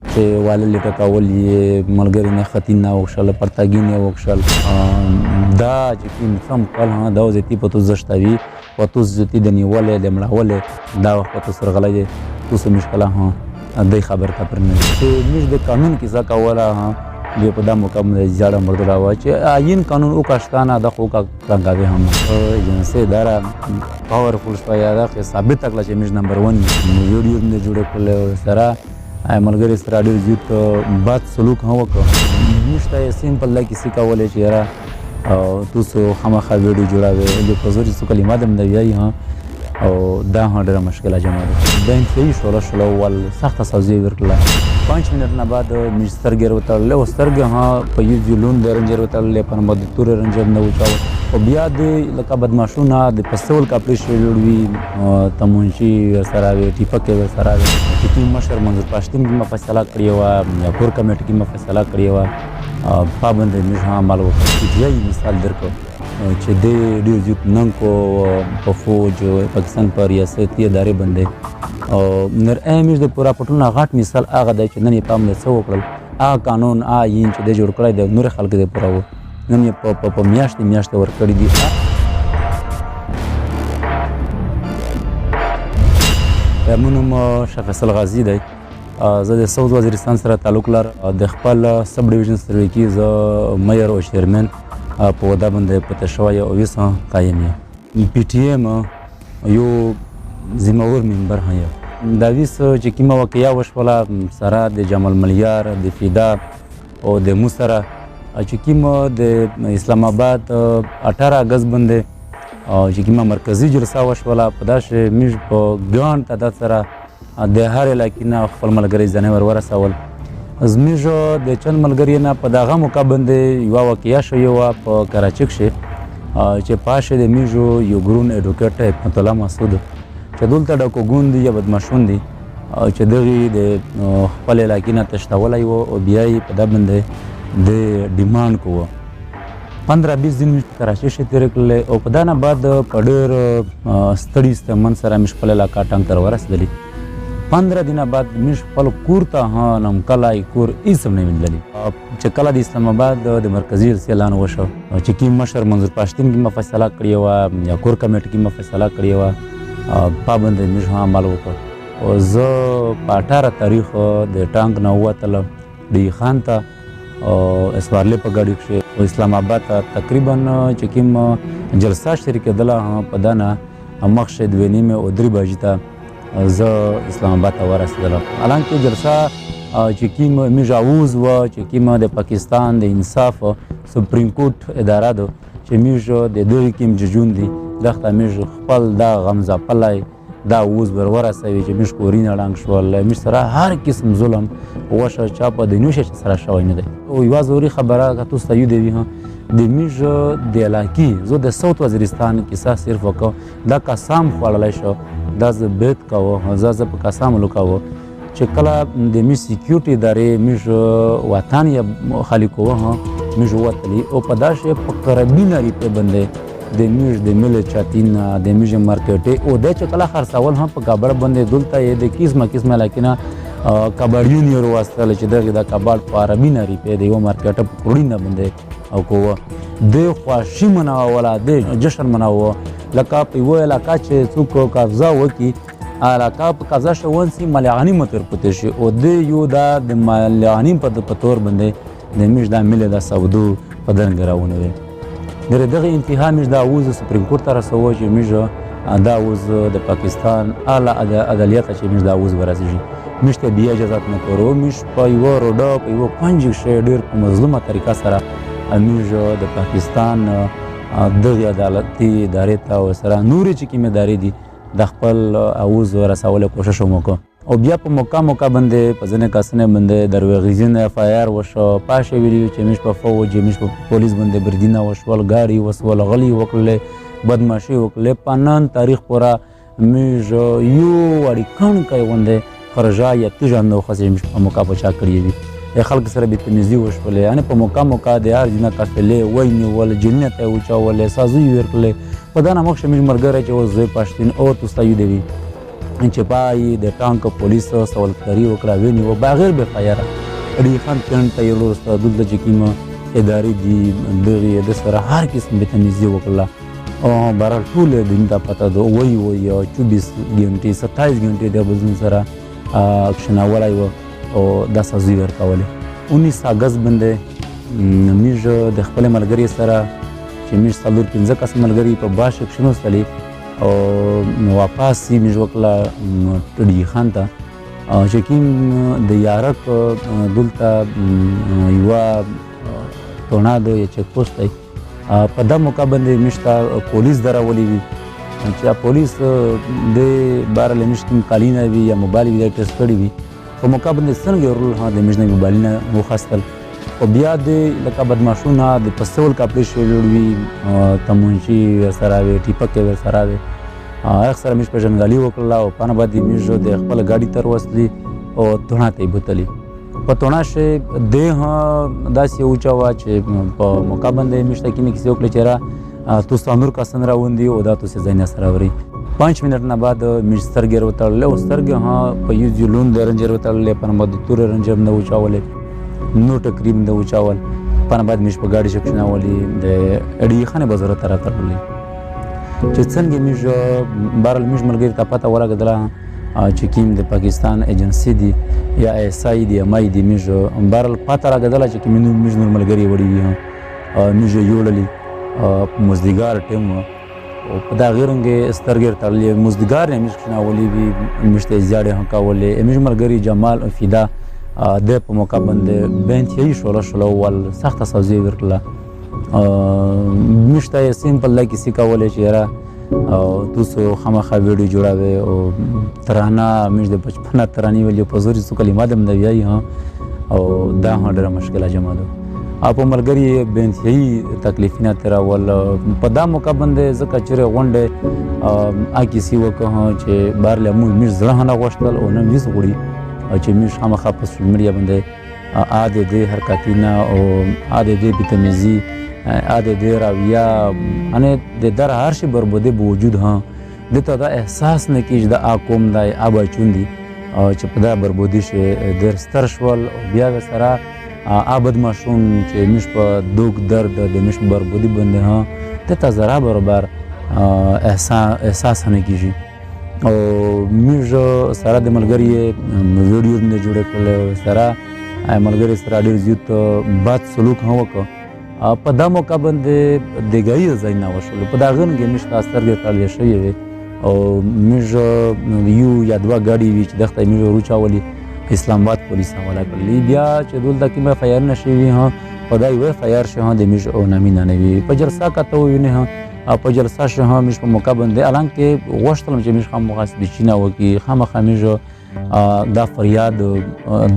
چې والل ټکول یې ملګري نه ختین نه وکښل پرتګین یې وکښل دا چې کوم سم کال دا وزتي په تو زشتوي په تو زتي د نیولې د مړولې دا وخت په سرغلې تو سم مشکله ها د خبر ته پر نه چې موږ د قانون کیسه کوله ها بیا په دا مقام د جاړه مرد راو چې عین قانون او کاشتانه د خو کا څنګه هم ایجنسی اداره پاورفل شوی دا ثابت کړل چې موږ نمبر 1 ویډیو نه جوړ کړل سره ملګری سره ډېر زیات بد سلوک هم وکړ موږ ته سیمپل لکه څه کولای چې یاره تاسو خامخا ویډیو جوړاوي د پزوري څه کلمات هم دی ها او دا ډېره مشکله جمع ده د انتهایی شوله ول سخته سوزي ورکړه 5 منټ نه بعد موږ سترګې وتړلې او سترګې ها په یو جلون د رنجر وتړلې په مد تور رنجر نه وچاو او بیا د لکه بدمعشونه د پستول کاپړې جوړوي تمونچي سره وي ټیپکې سره وي چې مشر منظور پښتون کې فیصله کړی و یا کور کمیټه کې فیصله کړی و پابند موږ هم عمل وکړ یی مثال درکو چې د ډېر زیات نن کو په فوج پاکستان پر ریاستي ادارې باندې او نر امیر د پورا پټونه غټ مثال هغه د چې نن یې پام نه څو وکړل هغه قانون یین چې د جوړ کړی د نور خلک د پورا و نن یې په میاشتې ور کړی دي مونږ شاه فیصل غازی دی زه د ساوث وزیرستان سره تعلق لر د خپل سب ډیویژن سروي کې زه مېر او چیرمن په ودا باندې پته شوی او وسه قایم یم پی ټی ایم یو زموږ منبر هيا دا ویس چې کیمه واقعیا وشوله سره د جمال ملیار د فدا او د موسره چې کیمه د اسلام آباد 18 اگست باندې چې کیمه مرکزی جلسه وشوله په داسې میج په ګان تعداد سره د هر علاقې نه خپل ملګری ځنه ورسول زموږ د چند ملګری نه په دغه موقع باندې یو واقعیا شوی و په کراچۍ کې چې پاشه د میجو یو ګرون اډوکیټ حکمت الله مسعود چې دلته ډکو ګوندي یا بدمعشون دي چې دغه د خپل علاقې نه تشتولای و او بیا یې په دا باندې د ډیماند کوو 15-20 دن کراچۍ کې تیر کړل او په دا نه بعد په ډېر ستړي ستمن سره مش خپل علاقې ټنګ تر ورسېدلی 15 دنه بعد مش خپل کور ته نم کلای کور ایسم نه مللی چې کله د اسلام آباد د مرکزی اعلان وشو چې کی مشر منظور پښتون کې فیصله کړی و یا کور کمیټه کې فیصله کړی و پابند مش هم عمل وکړ او زه په 18 تاریخ د ټانک نه وتل دی خان ته اسوارلې په ګاډي کې اسلام آباد تقریبا چې کوم جلسه شریک دله په دانه مخشد ونیمه او 3 بجې ته زه اسلام آباد ته ورسېدلم حالانکه جلسه چې کوم مجاوز و چې کوم د پاکستان د انصاف سپریم کورټ اداره ده چې موږ د دوی کوم ججون دي دغه موږ خپل دا غمزه پلای دا اوس ورسوي چې موږ کورینه ړنګ شول موږ سره هر قسم ظلم وشه چا په د نوشه سره شوی نه دی او یو ضروري خبره که تاسو ته یو دی د موږ د علاقې زه د ساوث وزیرستان کیسه صرف وکړ دا قسم خوړلی شو دا زه بیت کوو زه په قسم لوکاوه چې کله د موږ سیکیورټي ادارې موږ وطن یا خالي کوو موږ وتلي او په داسې په قربینه ریپې باندې د موږ د مل چاتین د موږ مارکیټ او د چې کله خرڅول هم په کابل باندې دلته د قسمه علاقې نه کباړیون یې وروستل چې دغه د کباړ په عربي ریپې د یو مارکیټ په کورینه باندې او کوه د خواشي مناوله د جشن مناوه لکه په یو علاقه چې څوک قبضه وکړي علاقه په قبضه شوون سي مليانی متر پته شي او د یو د مليانی په تور باندې د میش د مل د سعودو په دنګراونه وي دغه انتها مش دا اوز سپریم کورټ ته رسوي چې مش دا اوز د پاکستان اعلی عدالت چې مش دا اوز ورسېږي مش ته بیا اجازه نه کورو مش په یو روډ په یو پنځ شې ډېر په مظلومه طریقه سره مش د پاکستان دغه عدالتي ادارې ته سره نور چې کومه ادارې دي د خپل اوز ورسولو کوشش وکړو او بیا په موقع باندې په ځنه کسنه باندې دروغجن اف آی آر وشو پاشه ویلو چې مش په فوج مش په پولیس باندې بردینه وشول غاړي وسول غلي وکړل بدمعشي وکړل پنان تاریخ پورا مش یو وړي کون کوي ونده خرجا یا تجانو خصې مش په موقع په چا کړی وي خلک سره به تمیزي وشول یعنی په موقع د هر جنا کفلې ویني ول جنت او چاول سازوي ورکړل په دانه مخ شمیر مرګره چې وزوي پښتون او تستایو دی چې پای د ټانک پولیس سوالکاري وکړه ونیوه بغیر به فایره اډي خان کڼ ته یې وروسته دلته چې کومه ادارې دي دغې د سره هر قسم بدتمیزي وکړله او بهرحال ټول دین ته پته ده وایي 24 ګنټې 27 ګنټې د بل سره کښېنولی و او دا سازوي ورکولې 19 اګست باندې موږ د خپلې ملګري سره چې موږ 4-5 کس ملګري په باشه کښېنوستلې او واپس یې موږ وکړله ټډي خان ته چې کوم د یارک دلته یوه تورنادو یا چیک پوسټ دی په دا موقع باندې موږ ته پولیس درولي وي چې دا پولیس د بهرحال موږ کوم کالینه وي یا موبایل وي دا ټیسټ کړي وي په موقع باندې څنګه ورول د موږ نه موبایلونه وخیستل او بیا د لکه بدماشونه د په سول کپړې شوي جوړ وي تمونچي ورسره وي ټیپکې ورسره وي هغه سره موږ پېژندګالي وکړله او پانه بعد یې موږ د خپله ګاډي ته وروستلي او توڼا ته یې بوتلي په توڼا شی دی داسې وچوه چې په موقع باندې موږ ته کومې کیسې وکړې چې را توستا نور کسان راوندي او دا توسې ځای نه سره وري 5 منټ نه بعد موږ سترګې وتړلې او سترګې په یو جلون د رنجر وتړلې په نامه د تور رنجر نه وچولې نو تقریبا د وچاول په نامه بعد موږ په ګاډي شکشناولې د اډي خانې بازار ته راتړلې چې څنګه موږ بهرحال موږ ملګري ته پته ولګېدله چې کوم د پاکستان ایجنسي دي یا ایس آی دي ام آی دي موږ بهرحال پته راګېدله چې کوم موږ نور ملګري وړي وي موږ یې یوړلي په مزدګار ټیم و او په دغې رنګې سترګې تړلې مزدګار نه موږ کښېنولي وي موږ ته یې زیاړې هم کولې موږ ملګري جمال او فدا د په موقع باندې بینتیایي شوله ول سخته سوزي یې ورکړله موږ ته یې سمپل دا کیسې کولې چې یاره تاسو خامخا ویډیو جوړوئ او ترانه موږ د بچپنه ترانې ویلې په زور څو کلمات هم د ویایي او دا هم ډېره مشکله جمع ده په ملګري بینتیایي تکلیفونه تېرول په دا موقع باندې ځکه چېرې غونډې کیسې وکړه چې بهرله موږ زړه هم نه غوښتل او نه موږ غواړي چې موږ خامخا په سوشل میډیا باندې د دې حرکتونه او د دې بدتمیزي د دې راویه یعنې د در هر شي بربودي به وجود دته دا احساس نه کېږي د قوم دی بچون دي چې په دا بربودي شي ډېر ستر شول او بیا سره بدماشون چې موږ په دوک درد د موږ په بربودي باندې دته ذره برابر احساس نه کېږي او موږ سره د ملګري ویډیو نه جوړې کړل سره ملګري سره ډېر زیات بد سلوک هم وکړ په دا موقع باندې د ګایي ځای نه وشول په دا غن کې موږ ته سترګې تړلې شوې وې او موږ یو یا دوه ګاډي وي چې دغته موږ وروچاولي اسلام آباد پولیس حواله کړلې بیا چې دلته کومه فایر نه شوي په دا یوه فایر شي د موږ او نامینه نه وي په جلسه کته وینې په جلسه شو موږ په موقع باندې الان کې غوښتلم چې موږ خامخا سپیچینه وکړي خامخا موږ دا فریاد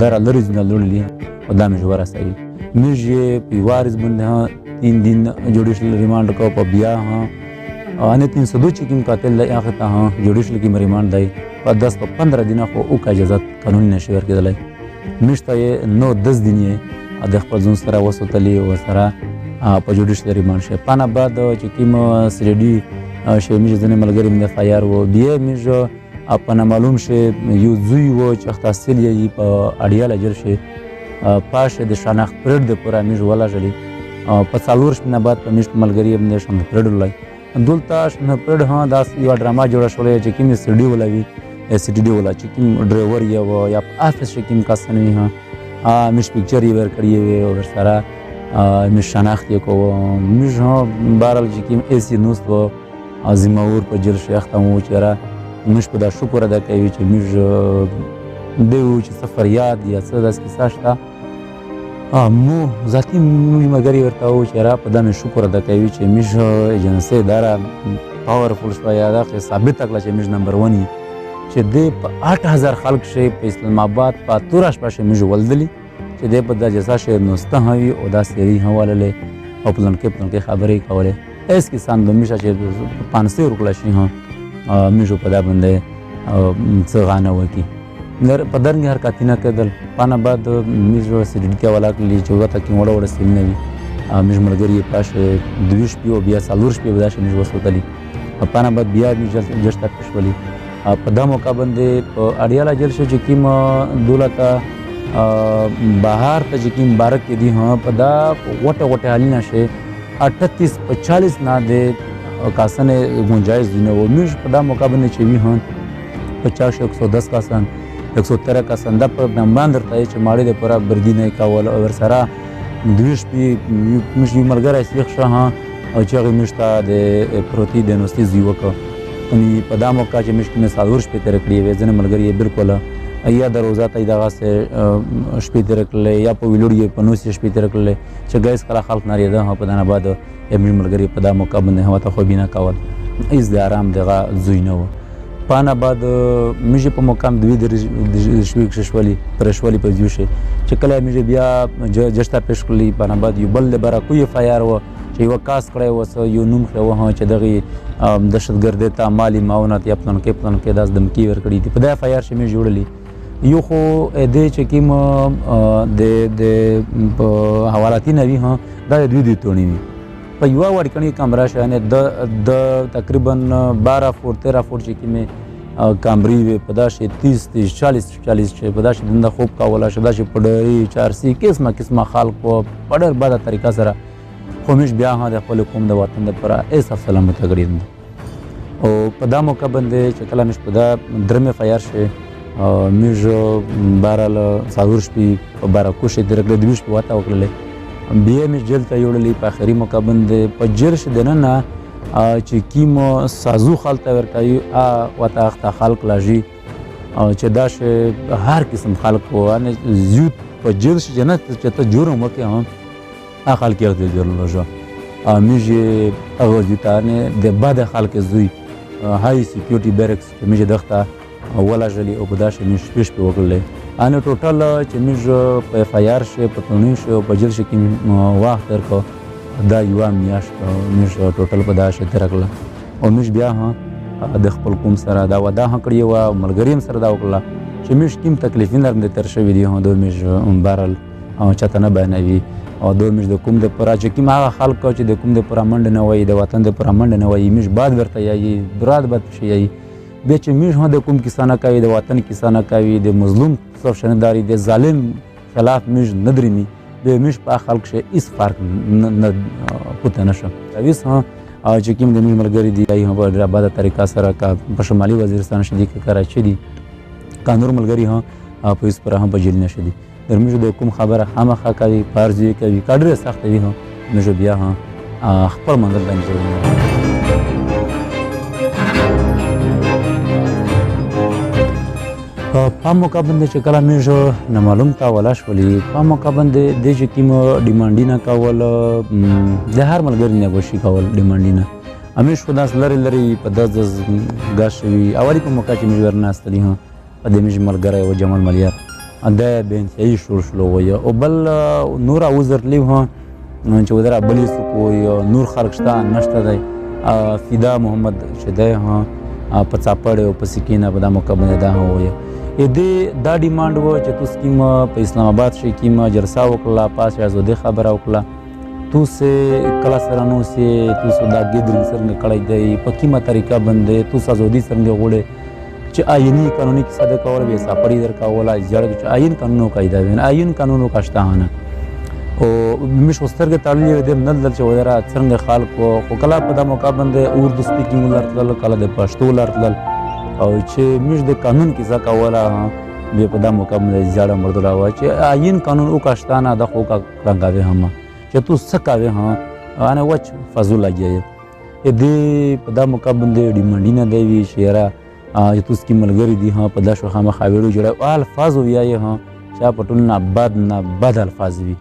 در لري نه لرلې او دا موږ ورسوي موږ یې په وارث باندې 3 دن جوډیشل ریمانډ کو په بیا ان 302 چې کوم قاتل دی هغه ته جوډیشل کې ریمانډ دی په 10-15 دینه خو او کا اجازه قانوني نشي ورکېدلی موږ ته یې 9-10 دین یې د خپل ځون سره وسوتلي او سره په جوډیشل ریمانډ شي پانه بعد چې کوم سړي شي موږ ځنه ملګری مې فایار و بیا موږ په معلوم شي یو زوی و چې تحصیل یې په اړیاله جر شي پاشه د شناخت پرېډ د پوره موږ ولاژلي په 4 شپې نه بعد په موږ ملګري هم د شناخت پرېډ ولای دلته شناخت پرېډ دا یو ډراما جوړه شولې چې کوم سړي ولوي سی ډي ولا چې کوم ډرایور یا په افس کې کوم کسان وي موږ پکچر یې ورکړی وي او سره موږ شناخت یې کوو موږ بهرحال چې کوم ایسي نوست و زمور په جل شیخ ته مو چې را موږ په دا شکر ادا کوي چې موږ دیو چې سفر یاد یا څه داس کیسه شته مو ذاتي موږ ملګري ورته وو چې را په دا مې شکر ادا کوي چې موږ ایجنسي اداره پاورفول شوه یا دا ثابت کړله چې موږ نمبر 1 یو چې دی په 8000 خلک شي په اسلام آباد په توره شپه شي موږ ولدلي چې دی په دا جزا شي نوسته وي او دا سری حواله او پلان کې خبرې کولې اس کې سان د میشه چې 500 روپیا شي موږ په دا باندې څه غانه وکي په درنګ حرکتونه کېدل پانه بعد موږ سیډیټي والا کلی چې وته کې وړه سیم نه وي موږ ملګري پاشه 2 شپې او بیا 4 شپې ودا شي موږ وسوتلی پانه بعد بیا موږ جشته پښولي په دا موقع باندې په اډیاله جیل شو چې کوم دولته بهار ته چې کوم بارک کې دي په دا غوټه حالونه شي 38 په 40 نه د کاسن گنجائش دی نه و موږ په دا موقع باندې چې وی 50 110 کاسن 113 کاسن دا په باندې درته چې ماړي د پورا بردی نه کول او ور سره دویش پی مش یو ملګری سیخ شه او چې هغه مشته د پروتی د نوستي زیوکه अनि په دا موقع چې مشکل نه سالور شپې تر کړی وې ځنه ملګری بالکل یا د روزه ته دغه سه شپې تر کړلې یا په ویلوړي په نوستي شپې تر کړلې چې ګیس کله خلق نه ریده په دنه بعد یمن ملګری په دا موقع باندې هوا ته خو بنا کول ایز د آرام دغه زوی نه و پانا بعد مجھے په مقام دوی د شویک ششوالي پرشوالي په دیو شي چې کله مجھے بیا جشتا پېښ کړلی پانا بعد یو بل برا کوی فایر و چې یو کاس کړی و یو نوم خو و چې دغه دهشتګرد ته مالی معاونت یا پلان کې داس دمکی ور کړی دی په دا فایر شي مې جوړلی یو خو د چې کیم د حوالاتي نوی ها دا دوی دی تونی په یو ورکنی کمره شانه د تقریبا 12 فوټ 13 فوټ چې کیمه کامری په داسې 30 40 چې په داسې دنده خوب کاوله شدا چې پډری چارسي قسمه خلق په ډېر باده طریقه سره خومش بیا ها د خپل قوم د وطن لپاره ایس سلامت غړي او په دا موقع باندې چې کله مش په دا درمه فایر شي مې بارال ساور شپې په بارکوشه درګل د ویش په واته وکړلې بیا مې جیل ته یوړلې په آخري موقع باندې په جیل شه دننه چې کیم سازو خلته ورکوي وته اخته خلق لاجی چې دا شه هر قسم خلق وانه زیوت په جیل شه جنت چې ته جوړم وکي هم خلک یې د جوړ لوجا مې هغه ځتانه د باد خلک زوی هاي سکیورټي بیرکس مې دغه ولا جلی او بداش مې شپش په وکړلې انا ټوټل چې مې په فایر شه په تونی شه په جل شه کې وخت تر کو دا یو میاش مې ټوټل په داشه ترکله او مې بیا ها د خپل قوم سره دا ودا کړی و ملګریم سره دا وکړه چې مې کوم تکلیفین درنده تر شوی دی هو دوه مې بارل او چاته نه بیانوي او دوه مش د کوم د پرا چې کوم هغه خلک چې د کوم د پرا منډ نه وای د وطن د پرا منډ نه وای مش بعد ورته یي براد بد شي یي به چې مش هم د کوم کسانه کوي د وطن کسانه کوي د مظلوم صف شنداري د ظالم خلاف مش ندرمي به مش په خلک شي اس فرق نه پته نشه اوس ها چې کوم د ملګری دی هم په باده طریقه سره کا په شمالي وزیرستان شدي کراچي دي قانون ملګری ها په اس پر هم په جیل نشدي درمیشو د کوم خبره خامخا کوي پارځي کوي کډره سخت وي نو مې بیا ها خپل منځ باندې په موقع باندې چې کله مې نه معلوم تا ولاش ولي په موقع باندې د چې کوم ډیمانډینه کول د هر ملګری نه وشي کول ډیمانډینه همیش خو داس لري په 10 غاشوي اولی په موقع چې مې ورناستلی ها په دې مې ملګری و جمال ملیار دا بنتي شلو وي او بل نور اوزر لی ها چې ودره بلی سکو نور خلق شته نشته دی فدا محمد شده ها په چاپړ او په سکینه په د موقع باندې دا وي دې دا ډیماند و چې تاسو کیم په اسلام آباد شي کیم جلسه وکړه پاس ازوده خبره وکړه تو سه کلا سره نو سه تو دا ګدرین سره کړای دی په کیمه طریقه باندې تو ازودي سره غوړې چې آئینی قانونی کیسه د کول به سپری در کاولا جړ چې آئین قانونو قاعده وین آئین قانونو کاشتهانه او مش وسترګ تعلیل د نل چې ودره څنګه خلق او کلا په د موقع باندې اردو سپیکینګ لرتل کلا د پښتو لرتل او چې مش د قانون کیسه کاولا به په د موقع باندې جړ مردلا و چې آئین قانون او کاشتهانه د خو کا رنگاوي هم چې تو سکاوي ها انا وچ فزول لګي دې په د موقع باندې ډیمانډینه دی شیرا چې تاسو کې ملګری دي ها په داسې خامه خاویړو جوړه او الفاظ ویایي ها چې په ټول نه بد الفاظ وي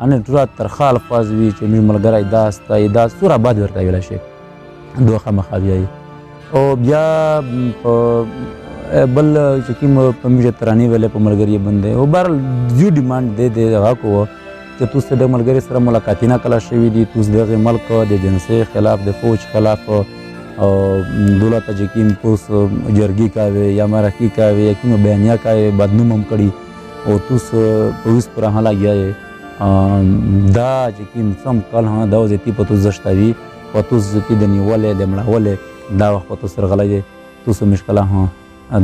ان ټول ترخه الفاظ وي چې موږ ملګری داسته دا سوره بد ورته ویل شي دوه خامه خاویایي او بیا بل چې کوم په موږ ترانی ویل په ملګری باندې او بر یو ډیماند دی هغه کو چې تاسو د ملګری سره ملاقاتینه کلا شوی دي تاسو د ملک د جنسي خلاف د فوج خلاف او دولت چې کوم پوس جرګي کوي یا مرکی کوي یا کوم بیانیا کوي بدنوم هم کړي او تاسو پولیس پر حاله یې دا چې کوم سم کال ها دا وزتي په تاسو زشتوي په تاسو کې د نیولې د مړولې دا وخت په تاسو سره غلې تاسو مشکله ها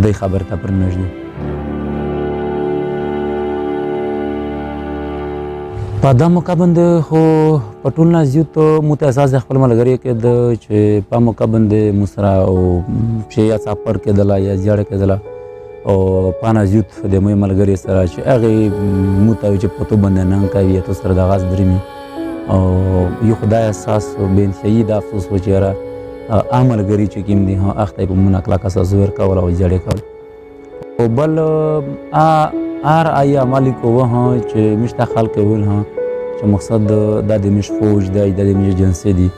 دی خبر ته پر نږدې. په دا موقع باندې خو په ټول نه زیات مو ته احساس د خپل ملګري کېده چې په موقع باندې مو سره چې یا څاپر کېدله یا زیاړه کېدله او په نه زیات د مو ملګري سره چې هغې مو ته وایي چې په تو باندې ننګ کوي تو سره دغه درېمي او یو خدای احساس بې انتهایي د افسوس و چې یاره هغه ملګري چې کوم دي هغه ته یې په مونه کلکه سزا ورکول او زیړې کول. او بل هر ای عملی کوه چې موږ ته خلک ویل چې مقصد دا د موږ فوج دی دا د موږ جنسي دي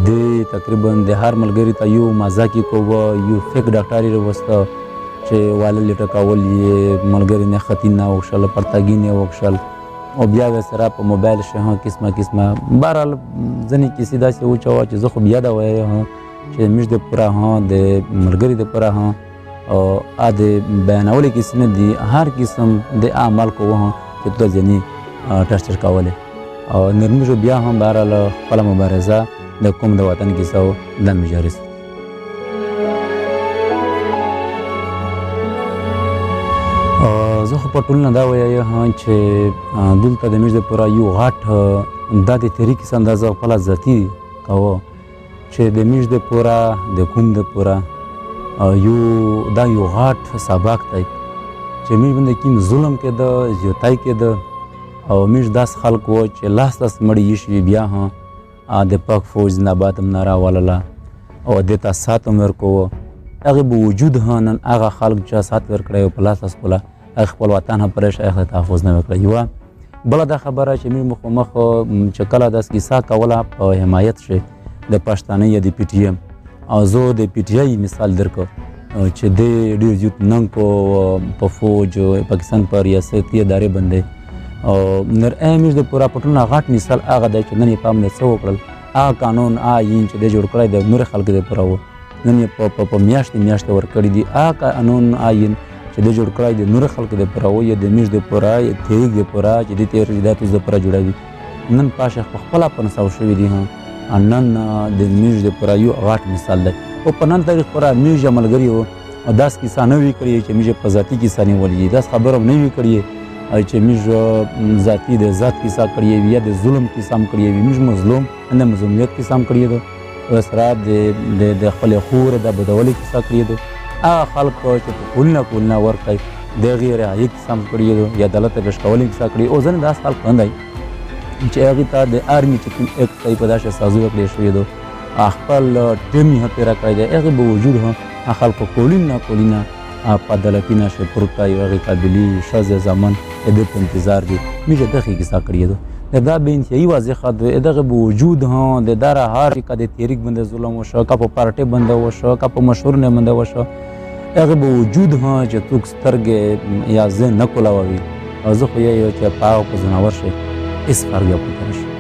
دی تقریبا د هر ملګري ته یو مزاقي کوه یو فیک ډاکټر یې راوسته چې واله لیټه کول یې ملګري نه خطي نه وکښل پرتګي نه وکښل او بیا سره په موبایل شه قسمه بهرحال ځینې کیسې داسې وچوه چې زه خو بیا دا وایم چې موږ د پوره د ملګري د پوره او د بیانولې کیسې نه دي هر قسم د اعمال کوه چې تو ځینې ټرچر کولی او نرموږ بیا هم بهرحال خپله مبارزه د کوم د وطن کیسه و دا مې جاري ساتي. زه خو په ټول نه دا وایم چې دلته د موږ دپاره یو غټ دا د تحریک کیسه اندازه خپله ذاتي کوه چې د موږ دپاره د کوم دپاره دا یو غټ سبق دی چې موږ باندې کوم ظلم کېده زیاتی کېده او موږ داسې خلک وو چې لاس مړي ایښي بیا هم د پاک فوج زنده‌باد هم نه راولله او دې ته سات هم ورکوه هغې باوجود نن هغه خلک چې سات ورکړی و په لاس خپله هغه خپل وطن هم پرېښی هغه ته تحفظ نه وکړی. یوه بله دا خبره چې موږ مخامخ چې کله داسې کیسه کوله په حمایت شي د پښتانه یا د پی ټي ایم او زه د پی ټي آی مثال درکړم چې دی ډېر زیات ننګ په فوج پاکستان په ریاستي ادارې باندې او موږ د پوره په ټول نه غټ مثال هغه دی چې نن یې په امنیت څه وکړل هغه قانون آیین چې دی جوړ کړی د نورو خلکو دپاره و نن یې په میاشتې ورکړي دي هغه قانون آیین چې دی جوړ کړی د نورو خلکو دپاره و یا د موږ دپاره یا تحریک دپاره چې دې تجهیزاتو دپاره جوړوي نن پاشه په خپله پنساو شوي دي نن د موږ دپاره یو غټ مثال دی او په نن تاریخ پوره موږ ملګري وو او داسې کیسه نه وي کړې چې موږ په ذاتي کیسه نیولې دي داسې خبره هم نه وي کړې چې موږ ذاتي د ذات کیسه کړې وي یا د ظلم کیسه هم کړې وي موږ مظلوم د مظلومیت کیسه هم کړې ده او سره د خپلې خور د بدولې کیسه کړې ده هغه خلک چې په کولونه ورکوي د هغې رعایې کیسه هم کړې ده یا عدالت ته پیش کولې کیسه کړې او ځینې داسې خلک هم دی چې هغې ته د آرمي چې کوم ایکټ دی په داسې سازو وکړې شوې ده خپل ټیم یې هم تېره کړی دی هغې باوجود هم خلکو کولونه په عدالتي نشه پروت دی هغې قابلي ښځې زامن د دې په انتظار دي موږ دغې کیسه کړې ده دا بې انتهایي واضحه ده دغه باوجود هم د دره هر که د تحریک باندې ظلم وشو که په پارټۍ باندې وشو که په مشهور نه باندې وشو هغې باوجود هم چې څوک سترګې یا ذهن نه کولاووي او زه خو یې چې په هغه په ځناور شي هېڅ فرق بیا پورته نه شي.